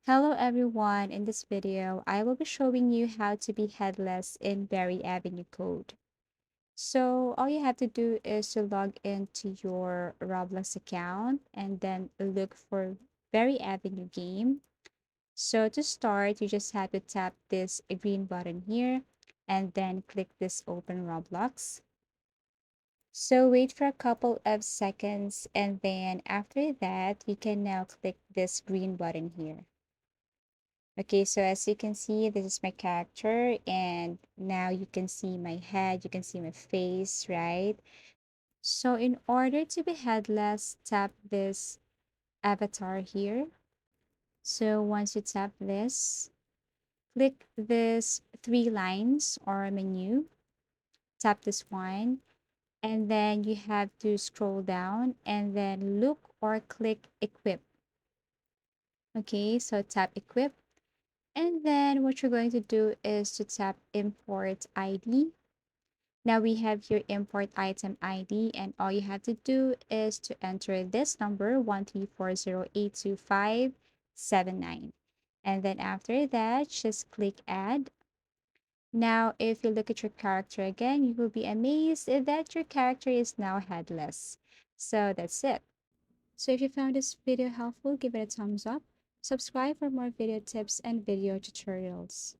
Hello everyone, in this video, I will be showing you how to be headless in Barry Avenue Code. So all you have to do is to log into your Roblox account and then look for Barry Avenue game. So to start, you just have to tap this green button here and then click this open Roblox. So wait for a couple of seconds and then after that, you can now click this green button here. Okay, so as you can see, this is my character, and now you can see my head, you can see my face, right? So in order to be headless, tap this avatar here. So once you tap this, click this three lines or menu, tap this one, and then you have to scroll down and then look or click equip. Okay, so tap equip. And then what you're going to do is to tap import ID. Now we have your import item ID and all you have to do is to enter this number 134082579. And then after that, just click add. Now, if you look at your character again, you will be amazed that your character is now headless. So that's it. So if you found this video helpful, give it a thumbs up. Subscribe for more video tips and video tutorials.